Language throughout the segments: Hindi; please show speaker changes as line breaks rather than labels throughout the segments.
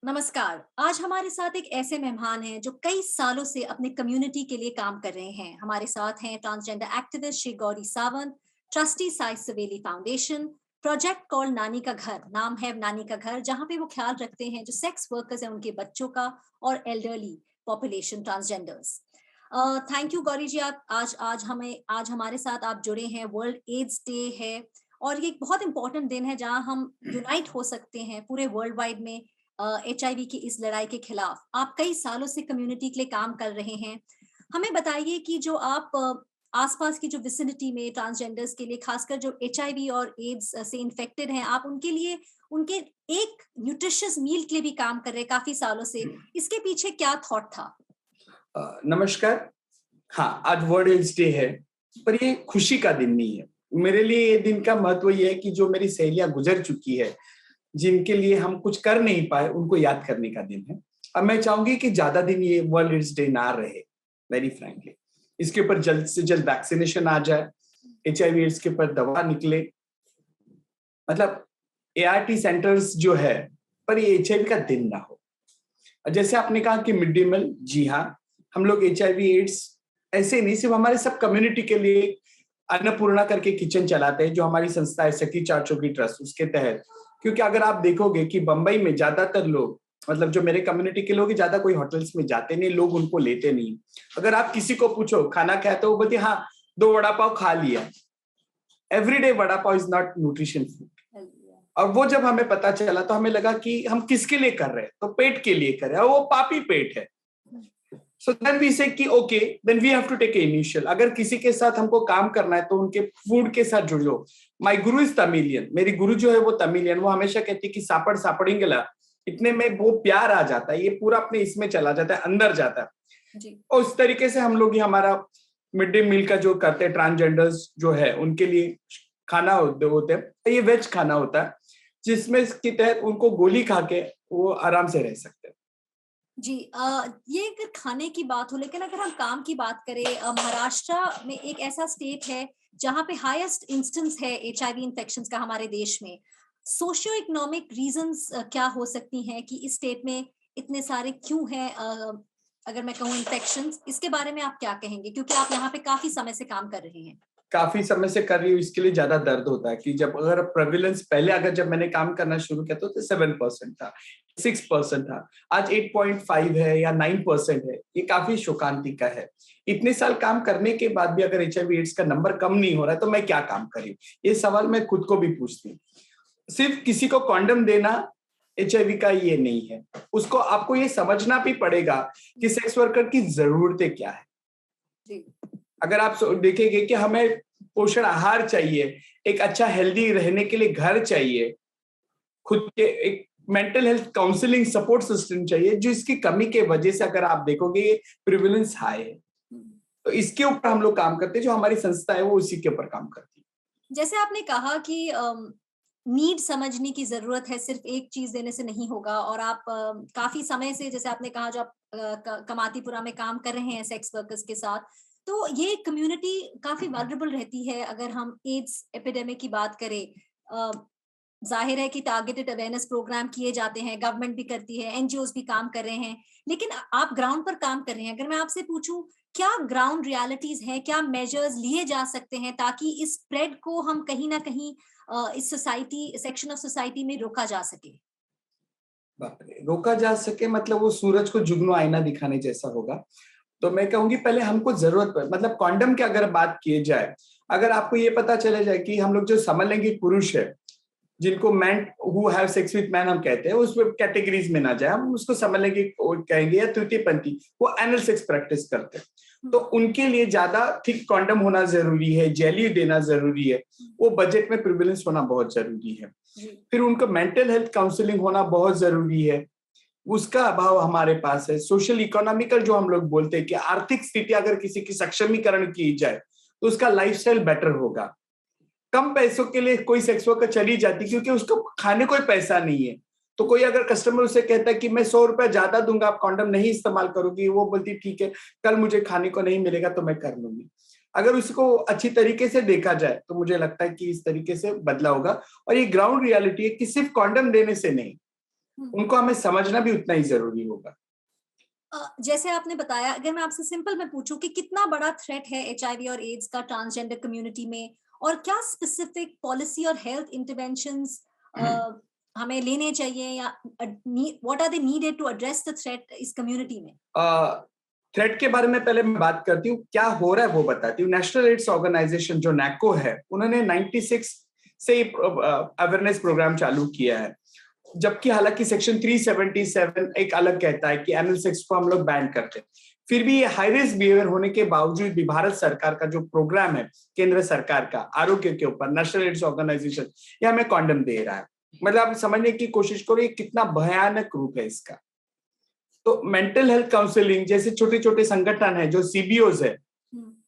नमस्कार। आज हमारे साथ एक ऐसे मेहमान हैं जो कई सालों से अपने कम्युनिटी के लिए काम कर रहे हैं। हमारे साथ हैं transgender activist Shri Gauri Sawant, trustee Sai Saveli foundation, project call नानी का घर, नाम है नानी का घर, जहां पे वो ख्याल रखते हैं जो सेक्स वर्कर्स हैं उनके बच्चों का और elderly population transgenders. Thank you Gauri ji, आप आज हमारे साथ आप जुड़े हैं। वर्ल्ड एड्स डे है और ये एक बहुत इंपॉर्टेंट दिन है जहां हम यूनाइट हो सकते हैं पूरे वर्ल्ड वाइड में एचआईवी की इस लड़ाई के खिलाफ। आप कई सालों से कम्युनिटी के लिए काम कर रहे हैं। हमें बताइए कि जो आप आसपास की जो विसिनिटी में ट्रांसजेंडर्स के लिए, खासकर जो एचआईवी और एड्स से इन्फेक्टेड हैं, आप उनके लिए उनके एक न्यूट्रिशियस मील के लिए भी काम कर रहे हैं काफी सालों से। इसके पीछे क्या थॉट था?
नमस्कार। हाँ, आज वर्ल्ड एड्स डे है, पर ये खुशी का दिन नहीं है। मेरे लिए ये दिन का महत्व ये है कि जो मेरी सहेलियां गुजर चुकी है, जिनके लिए हम कुछ कर नहीं पाए, उनको याद करने का दिन है। अब मैं चाहूंगी कि ज्यादा दिन ये वर्ल्ड एड्स डे ना रहे, वेरी फ्रैंकली। इसके ऊपर जल्द से जल्द वैक्सीनेशन आ जाए, एचआईवी एड्स के ऊपर दवा निकले, मतलब एआरटी सेंटर्स जो है, पर ये एचआईवी का दिन ना हो। जैसे आपने कहा कि मिड डे मील, जी हाँ, हम लोग एचआईवी एड्स ऐसे नहीं, सिर्फ हमारे सब कम्युनिटी के लिए अन्नपूर्णा करके किचन चलाते हैं, जो हमारी संस्था है सखी चार चौकी ट्रस्ट, उसके तहत। क्योंकि अगर आप देखोगे कि बंबई में ज्यादातर लोग, मतलब जो मेरे कम्युनिटी के लोग, ज्यादा कोई होटल्स में जाते नहीं, लोग उनको लेते नहीं। अगर आप किसी को पूछो खाना खाया, तो वो बोलते हाँ, 2 वड़ा पाव खा लिया। Everyday vada pav is not nutrition food. और वो जब हमें पता चला तो हमें लगा कि हम किसके लिए कर रहे हैं, तो पेट के लिए कर रहे हैं, और वो पापी पेट है। सो देन वी से कि okay, then we have to take a initial. अगर किसी के साथ हमको काम करना है तो उनके फूड के साथ जुड़ो। माय गुरु इज तमिलियन, मेरी गुरु जो है वो तमिलियन। वो हमेशा कहती है कि सापड़ सापड़िंगला, इतने में वो प्यार आ जाता है, ये पूरा अपने इसमें चला जाता है, अंदर जाता है जी। और उस तरीके से हम लोग ही हमारा मिड डे मील का जो करते हैं, ट्रांसजेंडर्स जो है उनके लिए खाना होते हैं। ये वेज खाना होता है, जिसमें इसके तहत उनको गोली खा के वो आराम से रह सकते हैं।
जी, ये अगर खाने की बात हो, लेकिन अगर हम काम की बात करें, महाराष्ट्र में एक ऐसा स्टेट है जहाँ पे हाईएस्ट इंस्टेंस है एचआईवी इन्फेक्शंस का हमारे देश में। सोशियो इकोनॉमिक रीजंस क्या हो सकती हैं कि इस स्टेट में इतने सारे क्यों हैं, अगर मैं कहूँ इन्फेक्शंस, इसके बारे में आप क्या कहेंगे? क्योंकि आप यहाँ पे काफी समय से काम कर रहे हैं।
काफी समय से कर रही हूँ, इसके लिए ज्यादा दर्द होता है कि जब अगर प्रेविलेंस पहले, अगर जब मैंने काम करना शुरू किया तो 7% था, 6% था, आज 8.5 है या 9% है। ये काफी शोकांतिका है। इतने साल काम करने के बाद भी अगर एचआईवी एड्स का नंबर कम नहीं हो रहा है, तो मैं क्या काम करूं? ये सवाल मैं खुद को भी पूछती हूँ। सिर्फ किसी को कॉन्डम देना एचआईवी का ये नहीं है, उसको आपको ये समझना भी पड़ेगा कि सेक्स वर्कर की जरूरतें क्या है। अगर आप देखेंगे कि हमें पोषण आहार चाहिए, एक अच्छा हेल्दी रहने के लिए घर चाहिए, खुद के एक mental health counselling support system चाहिए, जो इसकी कमी के वजह से अगर आप देखोगे ये प्रिविलेंस हाई है। तो इसके ऊपर हम लोग काम करते हैं, जो हमारी संस्था है वो उसी के ऊपर काम करती है।
जैसे आपने कहा कि नीड समझने की जरूरत है, सिर्फ एक चीज देने से नहीं होगा। और आप काफी समय से, जैसे आपने कहा, जो आप कमातीपुरा में काम कर रहे हैं सेक्स वर्कर्स के साथ, तो ये कम्युनिटी काफी वल्नरेबल रहती है। अगर हम एड्स एपिडेमिक की बात करें, जाहिर है कि टारगेटेड अवेयरनेस प्रोग्राम किए जाते हैं, गवर्नमेंट भी करती है, एनजीओज भी काम कर रहे हैं, लेकिन आप ग्राउंड पर काम कर रहे हैं। अगर मैं आपसे पूछूं, क्या ग्राउंड रियलिटीज हैं, क्या मेजर्स लिए जा सकते हैं ताकि इस स्प्रेड को हम कहीं ना कहीं इस सोसाइटी, सेक्शन ऑफ सोसाइटी में रोका जा सके?
बाप रे, रोका जा सके मतलब वो सूरज को जुगनू आईना दिखाने जैसा होगा। तो मैं कहूंगी पहले हमको जरूरत पर, मतलब कॉन्डम की अगर बात की जाए, अगर आपको ये पता चले जाए कि हम लोग जो समलैंगिक पुरुष है, जिनको man who have sex with man हम कहते हैं, उस कैटेगरीज में ना जाए, हम उसको समलैंगिक कहेंगे या तृतीय पंथी, वो एनल सेक्स प्रैक्टिस करते हैं, तो उनके लिए ज्यादा थिक कॉन्डम होना जरूरी है, जेली देना जरूरी है, वो बजट में प्रिविलेंस होना बहुत जरूरी है। फिर उनको मेंटल हेल्थ काउंसलिंग होना बहुत जरूरी है, उसका अभाव हमारे पास है। सोशल इकोनॉमिकल जो हम लोग बोलते हैं कि आर्थिक स्थिति अगर किसी की सक्षमीकरण की जाए तो उसका लाइफस्टाइल बेटर होगा। कम पैसों के लिए कोई सेक्स वर्कर चली जाती क्योंकि उसको खाने कोई पैसा नहीं है, तो कोई अगर कस्टमर उसे कहता है कि मैं 100 रुपया ज्यादा दूंगा, आप कॉन्डम नहीं इस्तेमाल करोगी, वो बोलती ठीक है, कल मुझे खाने को नहीं मिलेगा तो मैं कर लूंगी। अगर उसको अच्छी तरीके से देखा जाए तो मुझे लगता है कि इस तरीके से बदला होगा। और ये ग्राउंड रियलिटी है कि सिर्फ कॉन्डम देने से नहीं, उनको हमें समझना भी उतना ही जरूरी होगा।
जैसे आपने बताया, अगर मैं आपसे सिंपल में पूछूं कि कितना बड़ा थ्रेट है एचआईवी और एड्स का ट्रांसजेंडर कम्युनिटी में, और क्या स्पेसिफिक पॉलिसी और हेल्थ इंटरवेंशंस हमें लेने चाहिए, या what are they needed to address the threat इस कम्युनिटी में?
थ्रेट के बारे में पहले मैं बात करती हूँ, क्या हो रहा है वो बताती हूँ। नेशनल एड्स ऑर्गेनाइजेशन जो नैको है, उन्होंने 96 से अवेयरनेस प्रोग्राम चालू किया है, जबकि हालांकि सेक्शन 377 एक अलग कहता है कि एनल सेक्स को हम लोग बैन करते हैं। फिर भी ये हाई रिस्क बिहेवियर होने के बावजूद भी भारत सरकार का जो प्रोग्राम है, केंद्र सरकार का आरोग्य के ऊपर, नेशनल एड्स ऑर्गेनाइजेशन, ये हमें कॉन्डम दे रहा है। मतलब आप समझने की कोशिश करो ये कितना भयानक रूप है इसका। तो मेंटल हेल्थ काउंसलिंग जैसे छोटे छोटे संगठन है, जो सीबीओज है,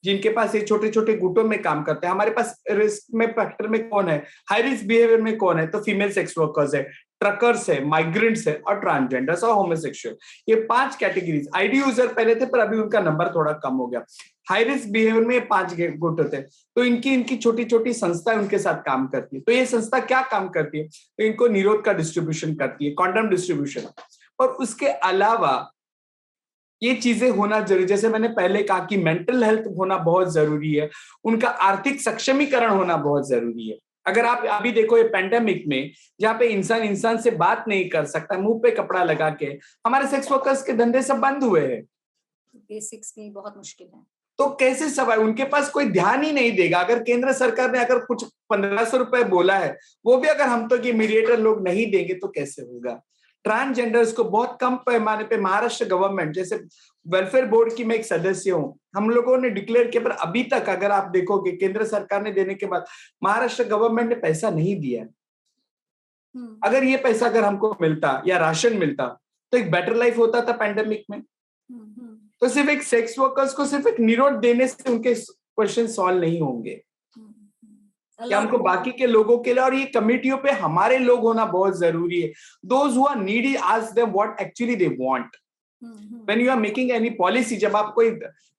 जिनके पास ये छोटे छोटे गुटों में काम करते हैं। हमारे पास रिस्क में फैक्टर में कौन है, हाई रिस्क बिहेवियर में कौन है, तो फीमेल सेक्स वर्कर्स है, ट्रकर्स है, माइग्रेंट्स है, और ट्रांसजेंडर्स और होमोसेक्सुअल। ये 5 कैटेगरीज। आईडी यूजर पहले थे, पर अभी उनका नंबर थोड़ा कम हो गया। हाई रिस्क बिहेवियर में 5 गुट होते हैं। तो इनकी छोटी छोटी संस्था उनके साथ काम करती है। तो ये संस्था क्या काम करती है, तो इनको निरोध का डिस्ट्रीब्यूशन करती है, कॉन्डम डिस्ट्रीब्यूशन। और उसके अलावा ये चीजें होना जरूरी, जैसे मैंने पहले कहा कि मेंटल हेल्थ होना बहुत जरूरी है, उनका आर्थिक सक्षमीकरण होना बहुत जरूरी है। अगर आप अभी देखो ये पेंडेमिक में, जहाँ पे इंसान इंसान से बात नहीं कर सकता, मुंह पे कपड़ा लगा के, हमारे सेक्स वर्कर्स के धंधे सब बंद हुए हैं।
बेसिक्स में बहुत मुश्किल है।
तो कैसे सवाल, उनके पास कोई ध्यान ही नहीं देगा। अगर केंद्र सरकार ने अगर कुछ 1500 रुपए बोला है, वो भी अगर हम तो ये मीडिएटर लोग नहीं देंगे तो कैसे होगा। ट्रांसजेंडर्स को बहुत कम पैमाने पे महाराष्ट्र गवर्नमेंट, जैसे वेलफेयर बोर्ड की मैं एक सदस्य हूं, हम लोगों ने डिक्लेयर किया, पर अभी तक अगर आप देखोगे केंद्र सरकार ने देने के बाद महाराष्ट्र गवर्नमेंट ने पैसा नहीं दिया। अगर ये पैसा अगर हमको मिलता या राशन मिलता तो एक बेटर लाइफ होता था पैंडेमिक में। तो सिर्फ एक सेक्स वर्कर्स को सिर्फ एक निरोध देने से उनके क्वेश्चन सॉल्व नहीं होंगे, कि हमको बाकी के लोगों के लिए, और ये कमिटियों पे हमारे लोग होना बहुत जरूरी है। Those who are needy, ask them what actually they want. When you are making any policy, जब आप कोई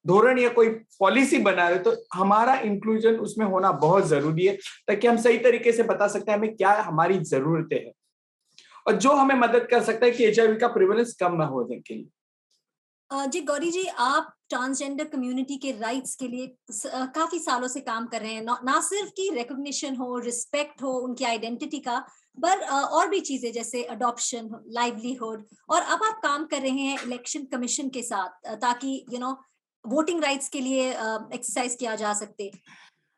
धोरण या कोई पॉलिसी बना रहे, तो हमारा इंक्लूजन उसमें होना बहुत जरूरी है, ताकि हम सही तरीके से बता सकते हैं हमें क्या हमारी जरूरतें हैं, और जो हमें मदद कर सकता है कि एचआईवी का प्रिवेलेंस कम ना होने के लिए।
जी गौरी जी, आप ट्रांसजेंडर कम्युनिटी के राइट्स के लिए काफी सालों से काम कर रहे हैं। ना सिर्फ कि रिकॉग्निशन हो, रिस्पेक्ट हो उनकी आइडेंटिटी का, पर और भी चीजें जैसे अडॉप्शन, लाइवलीहुड, और अब आप काम कर रहे हैं इलेक्शन कमीशन के साथ, ताकि वोटिंग राइट्स के लिए एक्सरसाइज किया जा सकते।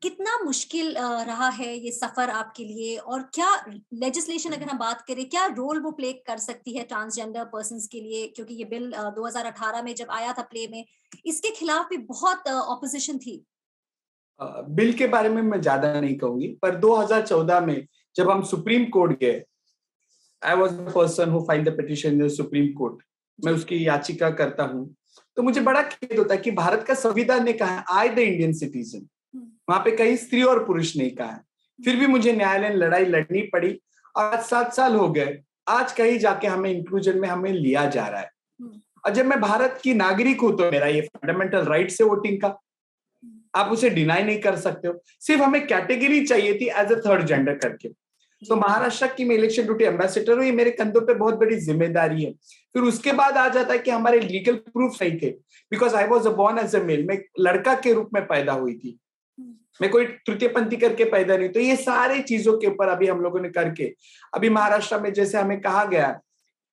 कितना मुश्किल रहा है ये सफर आपके लिए, और क्या लेजिस्लेशन, अगर हम बात करें, क्या रोल वो प्ले कर सकती है ट्रांसजेंडर पर्सन्स के लिए? क्योंकि ये बिल 2018 में जब आया था प्ले में, इसके खिलाफ भी बहुत ऑपोजिशन थी।
बिल के बारे में मैं ज्यादा नहीं कहूंगी, पर 2014 में जब हम सुप्रीम कोर्ट गए, I was the person who filed the petition in supreme court, मैं उसकी याचिका करता हूँ, तो मुझे बड़ा खेद होता है कि भारत का संविधान ने कहा आई द इंडियन सिटीजन, वहां पे कहीं स्त्री और पुरुष नहीं कहा है। फिर भी मुझे न्यायालय में लड़ाई लड़नी पड़ी, और आज 7 साल हो गए, आज कहीं जाके हमें इंक्लूजन में हमें लिया जा रहा है। और जब मैं भारत की नागरिक हूं, तो मेरा ये फंडामेंटल राइट है वोटिंग का, आप उसे डिनाई नहीं कर सकते हो। सिर्फ हमें कैटेगरी चाहिए थी एज अ थर्ड जेंडर करके। तो महाराष्ट्र की मैं इलेक्शन ड्यूटी एम्बेसडर हूँ, ये मेरे कंधों पे बहुत बड़ी जिम्मेदारी है। फिर उसके बाद आ जाता है कि हमारे लीगल प्रूफ नहीं थे, because I was born as a male, मैं लड़का के रूप में पैदा हुई थी, मैं कोई तृतीय पंथी करके पैदा नहीं। तो ये सारे चीजों के ऊपर अभी हम लोगों ने करके, अभी महाराष्ट्र में जैसे हमें कहा गया,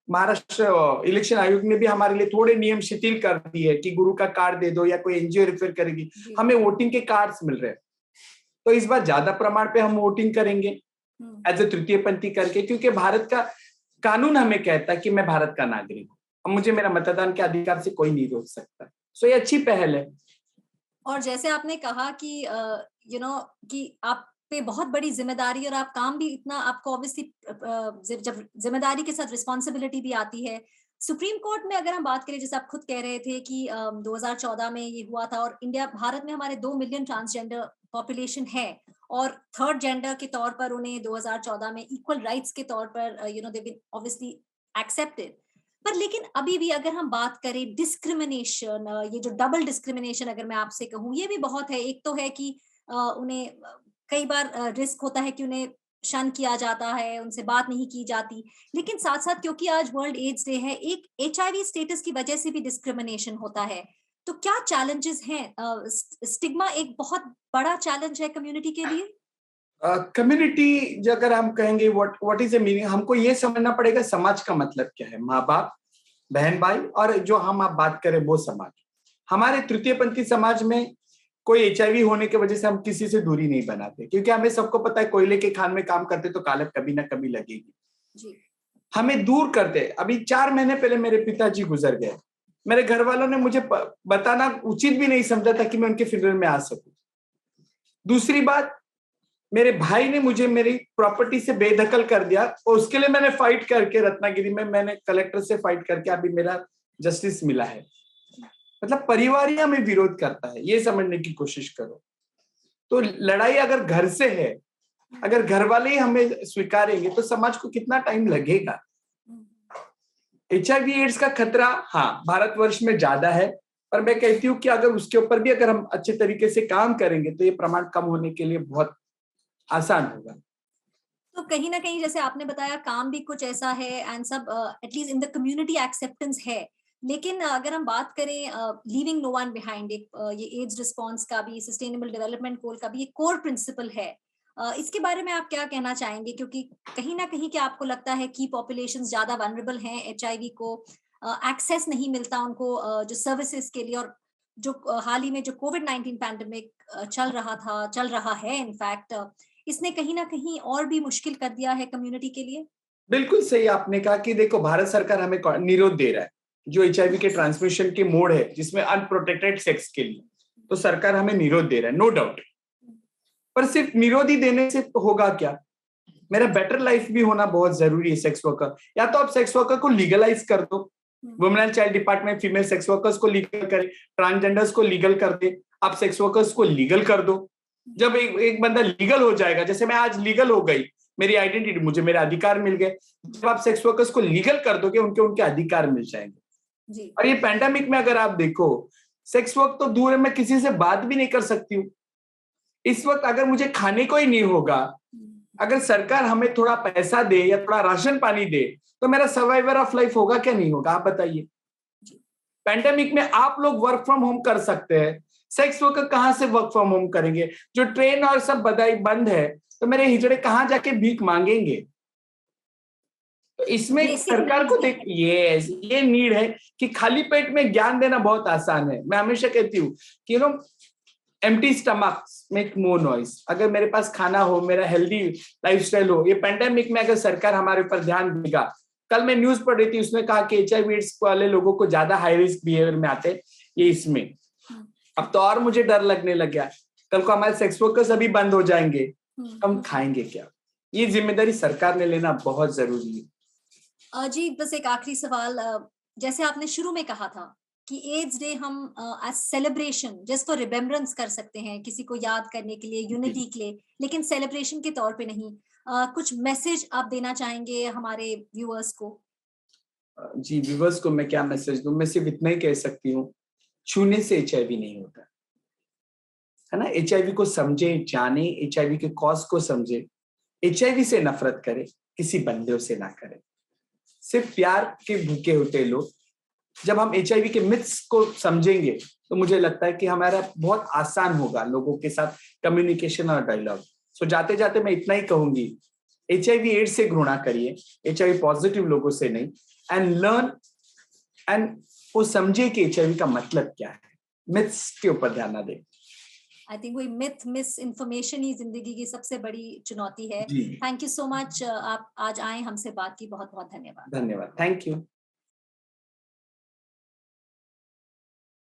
महाराष्ट्र इलेक्शन आयोग ने भी हमारे लिए थोड़े नियम शिथिल कर दिए कि गुरु का कार्ड दे दो या कोई एनजीओ रेफर करेगी, हमें वोटिंग के कार्ड्स मिल रहे हैं। तो इस बार ज्यादा प्रमाण पे हम वोटिंग करेंगे एज ए तृतीय पंथी करके, क्योंकि भारत का कानून हमें कहता है कि मैं भारत का नागरिक हूँ, अब मुझे मेरा मतदान के अधिकार से कोई नहीं रोक सकता। सो ये अच्छी पहल है।
और जैसे आपने कहा कि कि आप पे बहुत बड़ी जिम्मेदारी, और आप काम भी इतना, आपको ऑब्वियसली जब जिम्मेदारी के साथ रिस्पॉन्सिबिलिटी भी आती है। सुप्रीम कोर्ट में अगर हम बात करें, जैसे आप खुद कह रहे थे कि 2014 में ये हुआ था, और भारत में हमारे 2 मिलियन ट्रांसजेंडर पॉपुलेशन है, और थर्ड जेंडर के तौर पर उन्हें 2014 में इक्वल राइट्स के तौर पर दे बीन ऑब्वियसली एक्सेप्टेड। पर लेकिन अभी भी अगर हम बात करें डिस्क्रिमिनेशन, ये जो डबल डिस्क्रिमिनेशन अगर मैं आपसे कहूँ, ये भी बहुत है। एक तो है कि उन्हें कई बार रिस्क होता है कि उन्हें शन किया जाता है, उनसे बात नहीं की जाती। लेकिन साथ-साथ क्योंकि आज वर्ल्ड एड्स डे है, एक एचआईवी स्टेटस की वजह से भी डिस्क्रिमिनेशन होता है। तो क्या चैलेंजेस हैं? स्टिग्मा एक बहुत बड़ा चैलेंज है कम्युनिटी के लिए?
कम्युनिटी जो अगर हम कहेंगे व्हाट इज ए मीनिंग, हमको ये समझना पड़ेगा समाज का मतलब क्या है। माँ बाप, बहन भाई, और जो हम आप बात करें वो समाज। हमारे तृतीय पंथी समाज में कोई एचआईवी होने की वजह से हम किसी से दूरी नहीं बनाते, क्योंकि हमें सबको पता है कोयले के खान में काम करते तो कालक कभी ना कभी लगेगी।
जी।
हमें दूर करते। अभी 4 महीने पहले मेरे पिताजी गुजर गए। मेरे घर वालों ने मुझे बताना उचित भी नहीं समझा था कि मैं उनके फ्यूनरल में आ सकूं। दूसरी बात, मेरे भाई ने मुझे मेरी प्रॉपर्टी से बेदखल कर दिया और उसके लिए मैंने फाइट करके रत्नागिरी में मैंने कलेक्टर से फाइट करके अभी मेरा जस्टिस मिला है। मतलब परिवार ही हमें विरोध करता है, ये समझने की कोशिश करो। तो लड़ाई अगर घर से है, अगर घर वाले ही हमें स्वीकारेंगे तो समाज को कितना टाइम लगेगा। एचआईवी एड्स का खतरा हाँ भारतवर्ष में ज्यादा है, पर मैं कहती हूँ कि अगर उसके ऊपर भी अगर हम अच्छे तरीके से काम करेंगे तो ये प्रमाण कम होने के लिए बहुत आसान होगा।
तो कहीं न कहीं जैसे आपने बताया काम भी कुछ ऐसा है एंड सब at least in the community acceptance है। लेकिन अगर हम बात करें लीविंग नो वन बिहाइंड, एक ये एड्स रिस्पॉन्स का भी, सस्टेनेबल डेवलपमेंट गोल का भी ये कोर प्रिंसिपल है। इसके बारे में आप क्या कहना चाहेंगे? क्योंकि कहीं न कहीं क्या आपको लगता है कि पॉपुलेशंस ज़्यादा वल्नरेबल हैं एचआईवी को एक्सेस नहीं मिलता उनको जो सर्विसेज़ के लिए, और जो हाल ही में जो कोविड-19 पैंडेमिक चल रहा है इनफैक्ट, इसने कहीं न कहीं और भी मुश्किल कर दिया है कम्युनिटी के लिए?
बिल्कुल सही आपने कहा कि देखो भारत सरकार हमें निरोध दे रहा है जो एचआईवी के ट्रांसमिशन के मोड है जिसमें अनप्रोटेक्टेड सेक्स के लिए, तो सरकार हमें निरोध दे रहा है, नो डाउट। पर सिर्फ निरोध ही देने से तो होगा क्या? मेरा बेटर लाइफ भी होना बहुत जरूरी है। सेक्स वर्कर, या तो आप सेक्स वर्कर को लीगलाइज कर दो, women and child department female sex workers को लीगल करे, ट्रांसजेंडर्स को लीगल कर दे, आप सेक्स वर्कर्स को लीगल कर दो। जब एक बंदा लीगल हो जाएगा, जैसे मैं आज लीगल हो गई, मेरी आइडेंटिटी, मुझे मेरे अधिकार मिल गए। जब आप सेक्स वर्कर्स को लीगल कर दोगे, उनके उनके अधिकार मिल जाएंगे।
जी।
और ये पैंडेमिक में अगर आप देखो, सेक्स वर्क तो दूर है, मैं किसी से बात भी नहीं कर सकती हूँ इस वक्त। अगर मुझे खाने को ही नहीं होगा, अगर सरकार हमें थोड़ा पैसा दे या थोड़ा राशन पानी दे, तो मेरा सर्वाइवर ऑफ लाइफ होगा क्या नहीं होगा, आप बताइए। पैंडेमिक में आप लोग वर्क फ्रॉम होम कर सकते हैं, सेक्स वर्कर कहां से वर्क फ्रॉम होम करेंगे? जो ट्रेन और सब बधाई बंद है, तो मेरे हिजड़े कहां जाके भीख मांगेंगे? तो इसमें
बेसिक
सरकार को
नीड्स
देख, ये नीड है कि खाली पेट में ज्ञान देना बहुत आसान है। मैं हमेशा कहती हूँ कि empty stomach make more noise. अगर मेरे पास खाना हो, मेरा हेल्दी लाइफस्टाइल हो, ये पेंडेमिक में अगर सरकार हमारे ऊपर ध्यान देगा। कल मैं न्यूज पढ़ रही थी, उसने कहा कि एचआईवी एड्स वाले लोगों को ज्यादा हाई रिस्क बिहेवियर में आते ये इसमें। अब तो और मुझे डर लगने लग गया, कल को हमारे सेक्स वर्कर्स अभी बंद हो जाएंगे, हम खाएंगे क्या? ये जिम्मेदारी सरकार ने लेना बहुत जरूरी है।
जी, बस एक आखिरी सवाल, जैसे आपने शुरू में कहा था कि एड्स डे हम as celebration just for remembrance कर सकते हैं, किसी को याद करने के लिए, यूनिटी के लिए, लेकिन सेलिब्रेशन के तौर पे नहीं। कुछ मैसेज आप देना चाहेंगे हमारे व्यूअर्स को?
जी, व्यूअर्स को मैं क्या मैसेज दूं? मैं सिर्फ इतना ही कह सकती हूँ, छूने से एचआईवी नहीं होता है ना। एचआईवी को समझे, जाने, एचआईवी के कॉज को समझे, एचआईवी से नफरत करे, किसी बंदे से ना करे। सिर्फ प्यार के भूखे होते लोग। जब हम एचआईवी के मिथ्स को समझेंगे तो मुझे लगता है कि हमारा बहुत आसान होगा लोगों के साथ कम्युनिकेशन और डायलॉग। सो जाते जाते मैं इतना ही कहूंगी, एचआईवी एड्स से घृणा करिए, एचआईवी पॉजिटिव लोगों से नहीं। एंड लर्न एंड वो समझिए कि एचआईवी का मतलब क्या है, मिथ्स के ऊपर ध्यान ना दें।
आई थिंक वही मिथ मिस इन्फॉर्मेशन ही जिंदगी की सबसे बड़ी चुनौती है।
जी,
थैंक यू सो मच, आप आज आए, हमसे बात की, बहुत बहुत धन्यवाद।
धन्यवाद, थैंक यू।